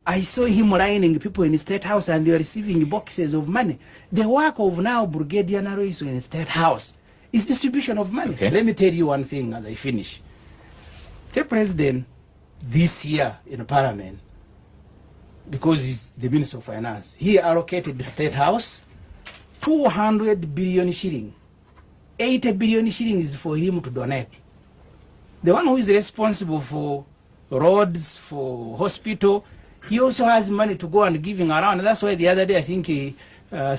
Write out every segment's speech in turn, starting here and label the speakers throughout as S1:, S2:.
S1: I saw him lining people in the State House and they were receiving boxes of money. The work of now Brigadier Naroiso in the State House is distribution of money.
S2: Okay.
S1: Let me tell you one thing as I finish. The president this year in Parliament, because he's the Minister of Finance, he allocated the State House 200 billion shilling. 80 billion shilling is for him to donate. The one who is responsible for roads, for hospital, he also has money to go and giving around. That's why the other day I think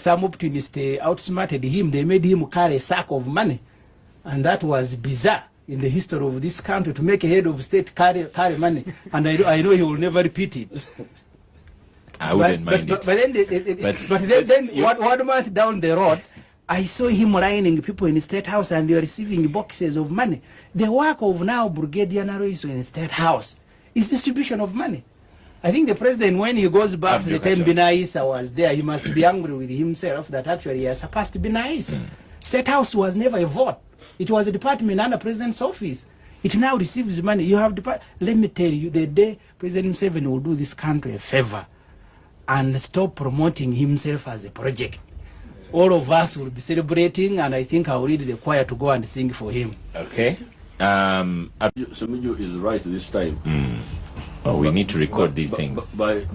S1: some optimists outsmarted him. They made him carry a sack of money. And that was bizarre in the history of this country, to make a head of state carry money. And I know he will never repeat it.
S2: I wouldn't mind it.
S1: But then one month down the road, I saw him lining people in the State House and they were receiving boxes of money. The work of now Brigadier Naroiso in the State House is distribution of money. I think the president, when he goes back to the time Binaisa was there, he must be angry with himself that actually he has surpassed Binaisa. State House was never a vote. It was a department under President's office. It now receives money. You have let me tell you, the day President Museveni will do this country a favor and stop promoting himself as a project, all of us will be celebrating, and I think I will lead the choir to go and sing for him.
S2: Okay.
S3: Ssemuju is right this time.
S2: Oh, we need to record these things.
S3: But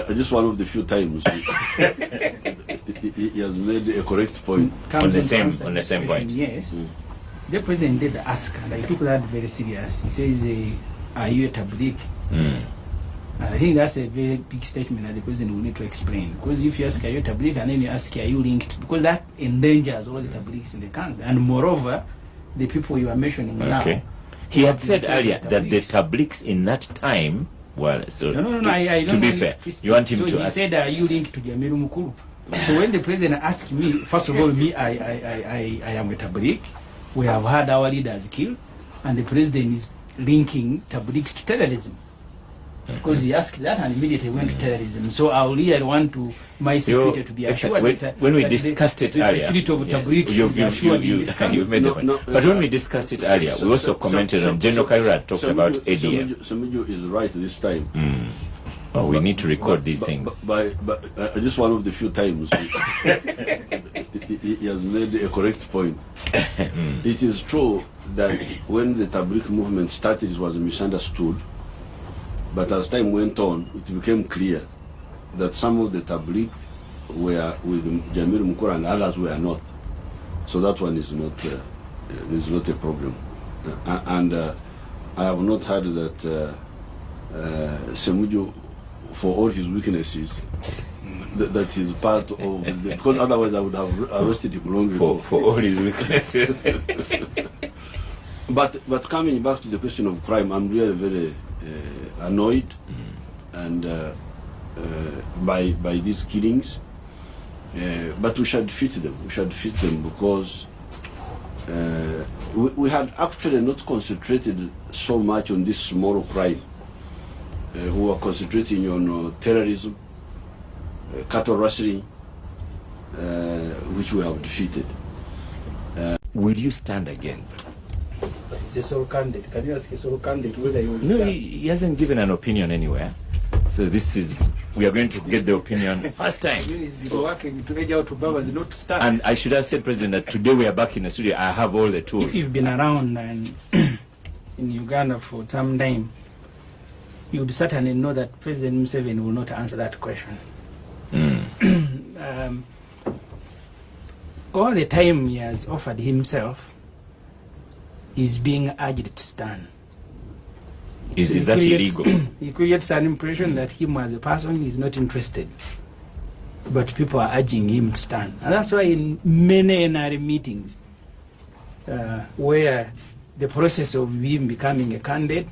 S3: just one of the few times he has made a correct point.
S2: On the same point.
S1: Yes. The president did ask, and I took that very serious. He says, are you a tabligh? I think that's a very big statement that the president will need to explain. Because if you ask, are you a tabligh, and then you ask, are you linked? Because that endangers all the tablighs in the country. And moreover, the people you are mentioning now.
S2: He had said earlier that the tablighs in that time, well, so
S1: no, I
S2: to be fair, you want him to
S1: he
S2: ask.
S1: said, are you linked to Jamilu Mukulu? So when the president asked me, first of all, I am a tabligh. We have had our leaders killed, and the president is linking tablighs to terrorism. Because he asked that and immediately went to terrorism. So I really want to my security to be assured
S2: when we discussed it earlier,
S1: the security of tablighs is assured in this country.
S2: You've made the point. But when we discussed it earlier, we also commented on General Kaira talked about ADF.
S3: Ssemuju is right this time.
S2: Oh, we need to record these things.
S3: But just one of the few times he has made a correct point. It is true that when the tabligh movement started, it was misunderstood. But as time went on, it became clear that some of the tabligh were with Jamilu Mukulu and others were not. So that one is not a problem. And I have not heard that Ssemuju, for all his weaknesses, that is part of because otherwise I would have arrested him long ago.
S2: For all his weaknesses.
S3: But coming back to the question of crime, I'm really very annoyed and by these killings. But we should fit them. We should fit them because we had actually not concentrated so much on this small crime. We were concentrating on terrorism, cattle rustling, which we have defeated.
S2: Will you stand again?
S1: He's a sole candidate. Can you ask a sole candidate whether he will stand?
S2: No, he hasn't given an opinion anywhere. So we are going to get the opinion first time.
S1: He's been working to edge out to Babas not to stand.
S2: And I should have said, President, that today we are back in the studio. I have all the tools.
S1: If you've been around and in Uganda for some time, you would certainly know that President Museveni will not answer that question. All the time he has offered himself is being urged to stand.
S2: Is that illegal?
S1: He creates an impression that him as a person is not interested. But people are urging him to stand. And that's why in many NRA meetings, where the process of him becoming a candidate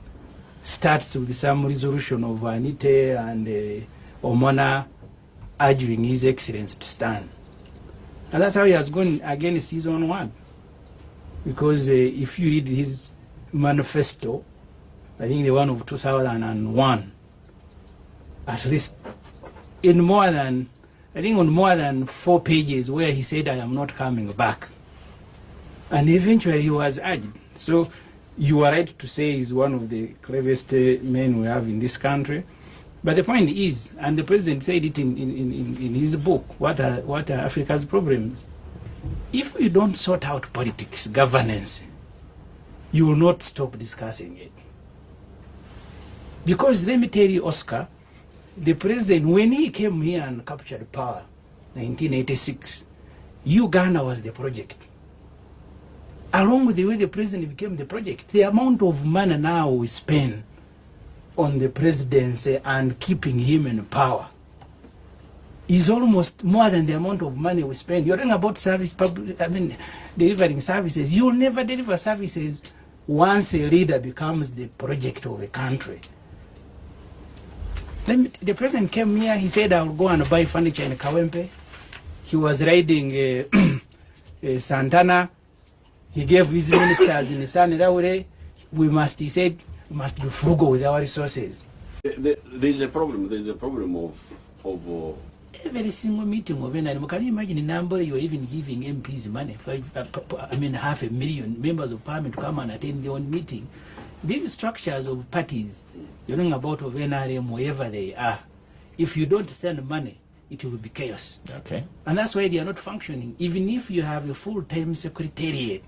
S1: starts with some resolution of Anite and Omona urging His Excellency to stand. And that's how he has gone against his own word. Because if you read his manifesto, I think the one of 2001, at least on more than 4 pages where he said, I am not coming back. And eventually he was urged. So you are right to say he's one of the cleverest men we have in this country. But the point is, and the president said it in his book, what are Africa's problems? If we don't sort out politics, governance, you will not stop discussing it. Because let me tell you, Oscar, the president, when he came here and captured power, 1986, Uganda was the project. Along with the way the president became the project, the amount of money now we spend on the presidency and keeping him in power is almost more than the amount of money we spend. You're talking about delivering services. You'll never deliver services once a leader becomes the project of a country. The president came here, he said, I'll go and buy furniture in Kawempe. He was riding Santana. He gave his ministers in the Saniraure, he said, we must be frugal with our resources.
S3: There's a problem of
S1: every single meeting of NRM. Can you imagine the number you're even giving MPs money? 500,000 members of parliament to come and attend their own meeting. These structures of parties, you're talking about of NRM, wherever they are, if you don't send money, it will be chaos.
S2: Okay.
S1: And that's why they are not functioning. Even if you have a full-time secretariat,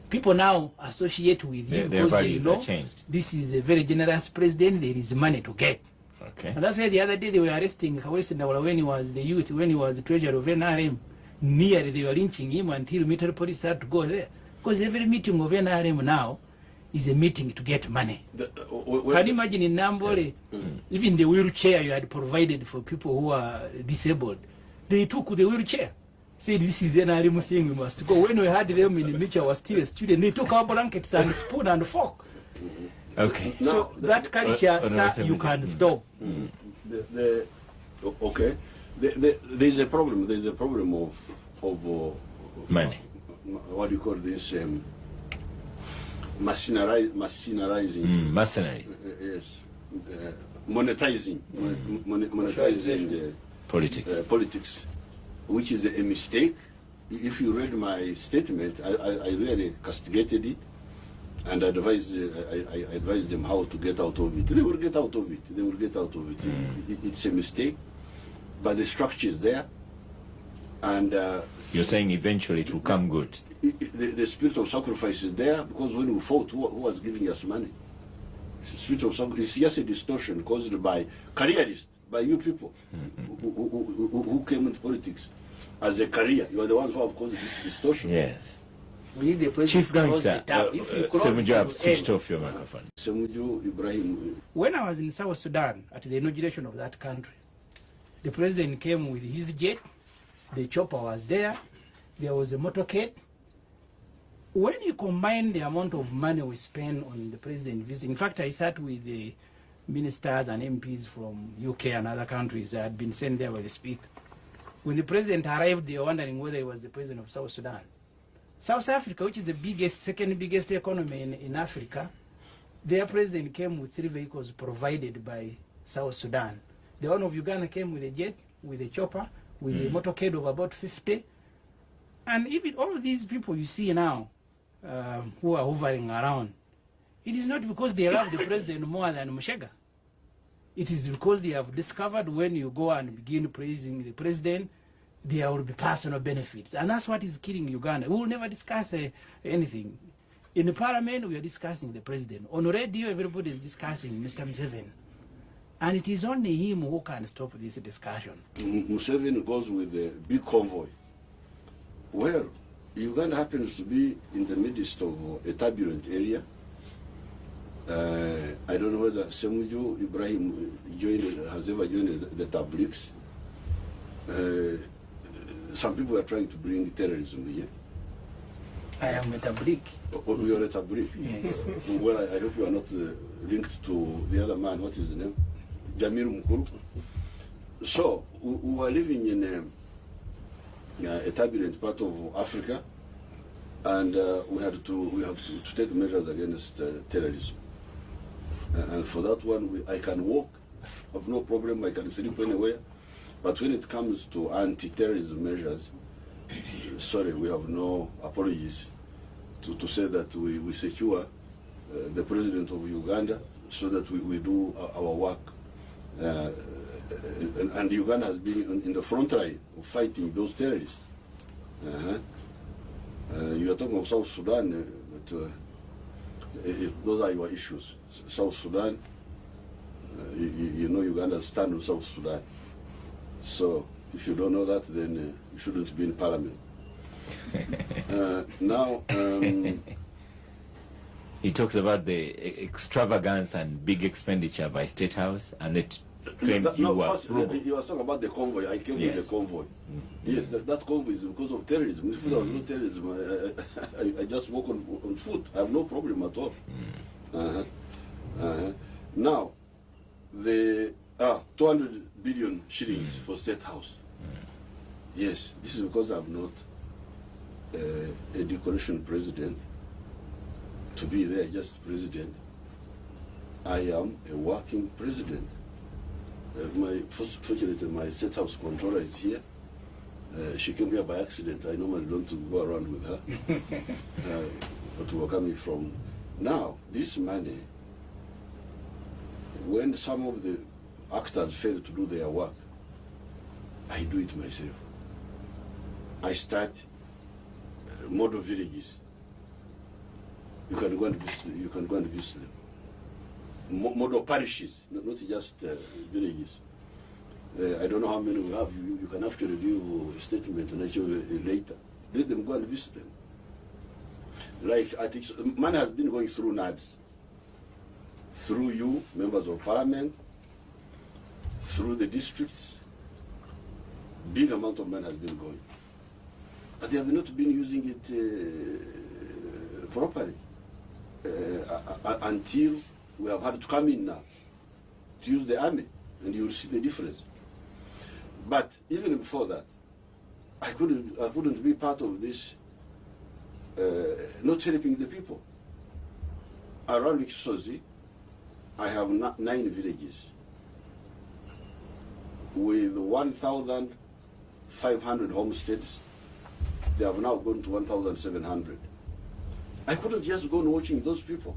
S1: people now associate with you
S2: their
S1: because they
S2: values
S1: know
S2: are changed.
S1: This is a very generous president, there is money to get.
S2: Okay.
S1: And that's why the other day they were arresting Kawesi Ndawala when he was the youth, when he was the treasurer of NRM. Nearly they were lynching him until military police had to go there. Because every meeting of NRM now is a meeting to get money. Can you imagine in Nambole, even the wheelchair you had provided for people who are disabled, they took the wheelchair. Said this is an NRM thing, we must go. When we had them in the Mitchell, I was still a student, they took our blankets and spoon and fork.
S2: Okay.
S1: So that culture, sir, you can stop.
S3: Okay. There's a problem. There's a problem of
S2: money.
S3: What do you call this? Mercenarizing.
S2: Mercenaries.
S3: Yes. Monetizing. Monetizing the
S2: Politics.
S3: Which is a mistake. If you read my statement, I really castigated it and advised them how to get out of it. They will get out of it. It's a mistake, but the structure is there. And
S2: you're saying eventually it will come good.
S3: The spirit of sacrifice is there, because when we fought, who was giving us money? The spirit of sacrifice is just a distortion caused by careerists, by you people who came into politics as a career. You are the ones who have caused this distortion.
S2: Yes.
S1: We need the president
S2: Chief
S1: to close
S2: Gangster,
S1: the tap. If you close
S2: Ssemuju, I've
S1: it,
S2: switched off your microphone.
S3: Ssemuju Ibrahim.
S1: when I was in South Sudan at the inauguration of that country, the president came with his jet, the chopper was there was a motorcade. When you combine the amount of money we spend on the president visiting, in fact, I sat with the ministers and MPs from UK and other countries that had been sent there by the speaker. When the president arrived, they were wondering whether he was the president of South Sudan. South Africa, which is the second biggest economy in Africa, their president came with 3 vehicles provided by South Sudan. The one of Uganda came with a jet, with a chopper, with a motorcade of about 50. And even all of these people you see now who are hovering around, it is not because they love the president more than Mushega. It is because they have discovered when you go and begin praising the president, there will be personal benefits. And that's what is killing Uganda. We will never discuss anything. In the parliament, we are discussing the president. On radio, everybody is discussing Mr. Museveni. And it is only him who can stop this discussion.
S3: Museveni goes with a big convoy. Well, Uganda happens to be in the midst of a turbulent area. I don't know whether Ssemuju Ibrahim has ever joined the Tabliks. Some people are trying to bring terrorism here.
S1: I am a Tablik.
S3: Oh, you are a Tablik?
S1: Yes.
S3: Well, I hope you are not linked to the other man. What is the name? Jamil Mukuru. So, we are living in a turbulent part of Africa, and we have to take measures against terrorism. And for that one, I can walk, I have no problem, I can sleep anywhere. But when it comes to anti-terrorism measures, sorry, we have no apologies to say that we secure the president of Uganda so that we do our work. And Uganda has been in the front line of fighting those terrorists. You are talking of South Sudan, but those are your issues. South Sudan, you know Uganda stand on South Sudan. So if you don't know that, then you shouldn't be in parliament. Now,
S2: he talks about the extravagance and big expenditure by State House, and it claims you were frugal.
S3: You were talking about the convoy. I came with the convoy. Yes, that convoy is because of terrorism. If there was no terrorism, I just walk on foot. I have no problem at all. Now, the 200 billion shillings for State House. Yes, this is because I'm not a decoration president. To be there just president, I am a working president. Fortunately, my State House controller is here. She came here by accident. I normally don't go around with her. But we were coming from. Now, this money, when some of the actors fail to do their work, I do it myself. I start model villages. You can go and visit them. Model parishes, not just villages. I don't know how many we have. You can actually give a statement and actually later. Let them go and visit them. Like I think money has been going through NADS, through you, members of parliament, through the districts. Big amount of money has been going, but they have not been using it properly until we have had to come in now to use the army, and you will see the difference. But even before that, I couldn't be part of this. Not helping the people. Around Kisozi, I have 9 villages with 1,500 homesteads. They have now gone to 1,700. I couldn't just go on watching those people.